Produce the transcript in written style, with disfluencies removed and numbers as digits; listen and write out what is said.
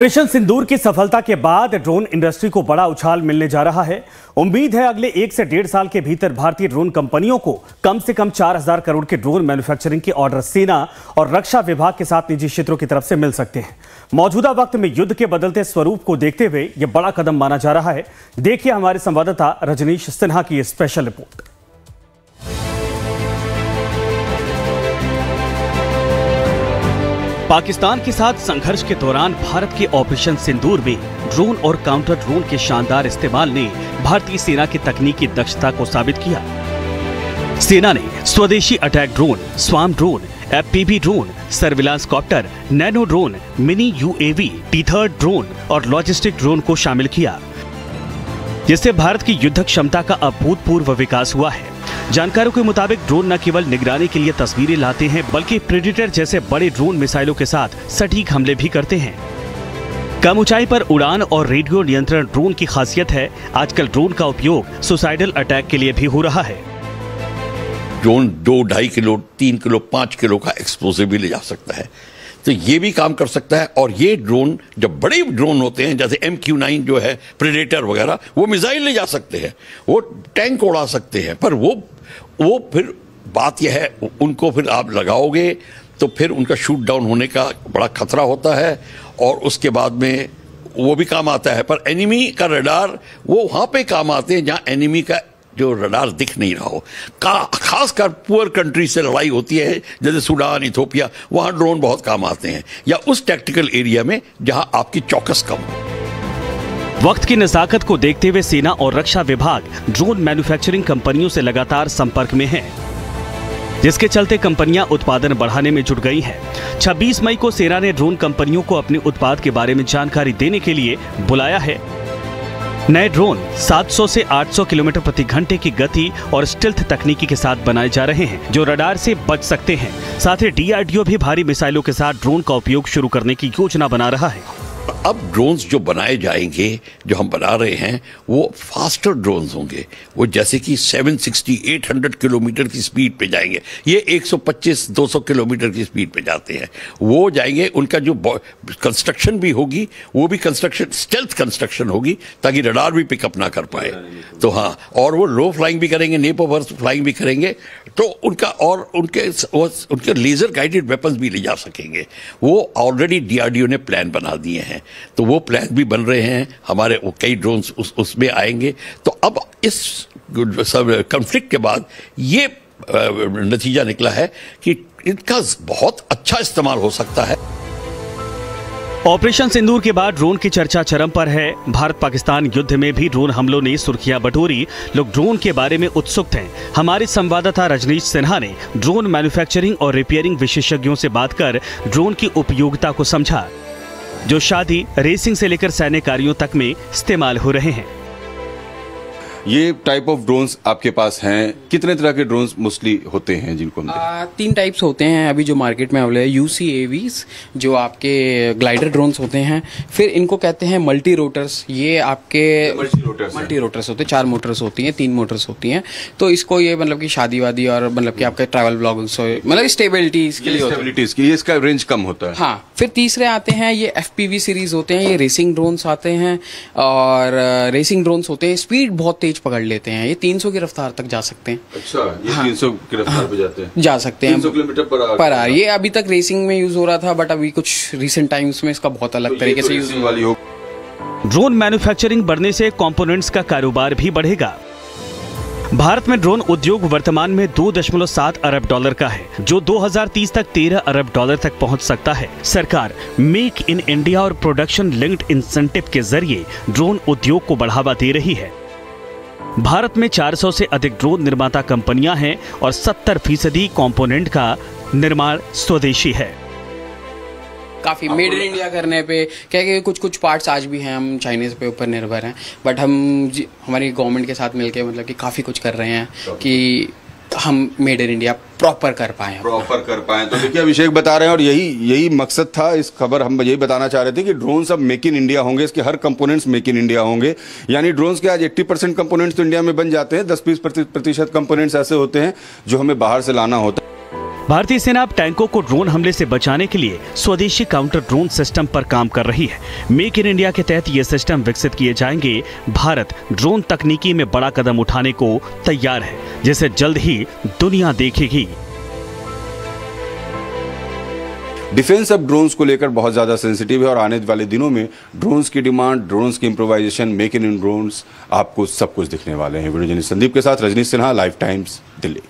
Operation सिंदूर की सफलता के बाद ड्रोन इंडस्ट्री को बड़ा उछाल मिलने जा रहा है। उम्मीद है अगले 1 से 1.5 साल के भीतर भारतीय ड्रोन कंपनियों को कम से कम 4,000 करोड़ के ड्रोन मैन्युफैक्चरिंग के ऑर्डर सेना और रक्षा विभाग के साथ निजी क्षेत्रों की तरफ से मिल सकते हैं। मौजूदा वक्त में युद्ध के बदलते स्वरूप को देखते हुए यह बड़ा कदम माना जा रहा है। देखिए हमारे संवाददाता रजनीश सिन्हा की स्पेशल रिपोर्ट। पाकिस्तान के साथ संघर्ष के दौरान भारत के ऑपरेशन सिंदूर में ड्रोन और काउंटर ड्रोन के शानदार इस्तेमाल ने भारतीय सेना की तकनीकी दक्षता को साबित किया। सेना ने स्वदेशी attack drone, swarm drone, FPV drone, surveillance copter, nano drone, mini UAV, T three drone और लॉजिस्टिक ड्रोन को शामिल किया, जिससे भारत की युद्ध क्षमता का अभूतपूर्व विकास हुआ है। जानकारों के मुताबिक ड्रोन न केवल निगरानी के लिए तस्वीरें लाते हैं, बल्कि प्रेडेटर जैसे बड़े ड्रोन मिसाइलों के साथ सटीक हमले भी करते हैं। कम ऊंचाई पर उड़ान और रेडियो नियंत्रण ड्रोन की खासियत है। आजकल ड्रोन का उपयोग सुसाइडल अटैक के लिए भी हो रहा है। ड्रोन 2-2.5 किलो, 3 किलो, 5 किलो का एक्सप्लोसिव भी ले जा सकता है, तो ये भी काम कर सकता है। और ये ड्रोन जब बड़े ड्रोन होते हैं जैसे MQ-9 जो है प्रेडेटर वगैरह, वो मिसाइल ले जा सकते हैं, वो टैंक उड़ा सकते हैं, पर वो फिर बात यह है उनको फिर आप लगाओगे तो फिर उनका शूट डाउन होने का बड़ा खतरा होता है और उसके बाद में वो भी काम आता है। पर एनिमी का रडार वो वहाँ पे काम आते हैं जहाँ एनिमी का जो रडार दिख नहीं रहा हो। खासकर पुअर कंट्री से लड़ाई होती है जैसे सूडान, इथोपिया, वहाँ ड्रोन बहुत काम आते हैं, या उस टैक्टिकल एरिया में जहाँ आपकी चौकस कम हो। वक्त की नज़ाकत को देखते हुए सेना और रक्षा विभाग ड्रोन मैन्युफैक्चरिंग कंपनियों से लगातार संपर्क में है, जिसके चलते कंपनियां उत्पादन बढ़ाने में जुट गई हैं। 26 मई को सेना ने ड्रोन कंपनियों को अपने उत्पाद के बारे में जानकारी देने के लिए बुलाया है। नए ड्रोन 700 से 800 किलोमीटर प्रति घंटे की गति और स्टिल्थ तकनीकी के साथ बनाए जा रहे हैं, जो रडार से बच सकते हैं। साथ ही DRDO भी भारी मिसाइलों के साथ ड्रोन का उपयोग शुरू करने की योजना बना रहा है। अब ड्रोन्स जो बनाए जाएंगे, जो हम बना रहे हैं, वो फास्टर ड्रोन्स होंगे। वो जैसे कि 760-800 किलोमीटर की स्पीड पे जाएंगे। ये 125-200 किलोमीटर की स्पीड पे जाते हैं, वो जाएंगे। उनका जो कंस्ट्रक्शन भी होगी, वो भी कंस्ट्रक्शन स्टेल्थ कंस्ट्रक्शन होगी, ताकि रडार भी पिकअप ना कर पाए। तो हाँ, और वो लो फ्लाइंग भी करेंगे, नेप ओवर फ्लाइंग भी करेंगे, तो उनका और उनके लेजर गाइडेड वेपन्स भी ले जा सकेंगे। वो ऑलरेडी DRDO ने प्लान बना दिए हैं, तो वो प्लान भी बन रहे हैं हमारे। कई ड्रोन्स उसमें आएंगे। तो अब इस सब कॉन्फ्लिक्ट के बाद ये नतीजा निकला है कि इनका बहुत अच्छा इस्तेमाल हो सकता है। ऑपरेशन सिंदूर के बाद ड्रोन की चर्चा चरम पर है। भारत पाकिस्तान युद्ध में भी ड्रोन हमलों ने सुर्खियां बटोरी। लोग ड्रोन के बारे में उत्सुक थे। हमारे संवाददाता रजनीश सिन्हा ने ड्रोन मैन्युफैक्चरिंग और रिपेयरिंग विशेषज्ञों से बात कर ड्रोन की उपयोगिता को समझा, जो शादी, रेसिंग से लेकर सैन्य कार्यों तक में इस्तेमाल हो रहे हैं। ये टाइप ऑफ ड्रोन्स आपके पास हैं, कितने तरह के ड्रोन्स मोस्टली होते हैं जिनको हम 3 टाइप्स होते हैं अभी जो मार्केट में अवेलेबल है। UCAVs जो आपके ग्लाइडर ड्रोन्स होते हैं, फिर इनको कहते हैं मल्टी रोटर्स। ये आपके मल्टी रोटर्स होते हैं, 4 मोटर्स होती हैं, 3 मोटर्स होती हैं। तो इसको ये मतलब कि शादी वादी और मतलब कि आपके ट्रैवल ब्लॉग्स, मतलब स्टेबिलिटी के लिए इसका रेंज कम होता है। हाँ, फिर तीसरे आते हैं ये FPV सीरीज होते हैं, ये रेसिंग ड्रोन्स आते हैं। और रेसिंग ड्रोन्स होते हैं, स्पीड बहुत तेज पकड़ लेते हैं, ये 300 की रफ्तार तक जा सकते हैं। अच्छा, ये 300 की रफ्तार पे जाते हैं, जा सकते हैं 300 किलोमीटर पर आवर। ये अभी तक रेसिंग में यूज हो रहा था, बट अभी कुछ रिसेंट टाइम्स में इसका बहुत अलग तरीके से यूज वाली हो। ड्रोन मैन्युफैक्चरिंग बढ़ने से कंपोनेंट्स का कारोबार भी बढ़ेगा। भारत में ड्रोन उद्योग वर्तमान में $2.7 अरब का है, जो 2030 तक $13 अरब तक पहुंच सकता है। सरकार मेक इन इंडिया और प्रोडक्शन लिंक्ड इंसेंटिव के जरिए ड्रोन उद्योग को बढ़ावा दे रही है। भारत में 400 से अधिक ड्रोन निर्माता कंपनियां हैं और 70% कंपोनेंट का निर्माण स्वदेशी है। काफी मेड इन इंडिया करने पे क्या कि कुछ पार्ट्स आज भी हैं, हम चाइनीज पे ऊपर निर्भर हैं, बट हमारी गवर्नमेंट के साथ मिलके मतलब कि काफी कुछ कर रहे हैं कि हम मेड इन इंडिया प्रॉपर कर पाए। तो देखिए अभिषेक बता रहे हैं, और यही मकसद था इस खबर। हम यही बताना चाह रहे थे कि ड्रोन्स अब मेक इन इंडिया होंगे, इसके हर कंपोनेंट्स मेक इन इंडिया होंगे। यानी ड्रोन्स के आज 80% कंपोनेंट्स तो इंडिया में बन जाते हैं, 10-20% कंपोनेंट्स ऐसे होते हैं जो हमें बाहर से लाना होता है। भारतीय सेना अब टैंकों को ड्रोन हमले से बचाने के लिए स्वदेशी काउंटर ड्रोन सिस्टम पर काम कर रही है। मेक इन इंडिया के तहत ये सिस्टम विकसित किए जाएंगे। भारत ड्रोन तकनीकी में बड़ा कदम उठाने को तैयार है, जिसे जल्द ही दुनिया देखेगी। डिफेंस अब ड्रोन्स को लेकर बहुत ज़्यादा सेंसिटिव है और आने वाले दिनों में ड्रोन्स की डिमांड, ड्रोन्स की इम्प्रोवाइजेशन, मेक इन ड्रोन्स, आपको सब कुछ दिखने वाले हैं। वीडियो जर्नलिस्ट संदीप के साथ रजनीश सिन्हा, लाइव टाइम्स, दिल्ली।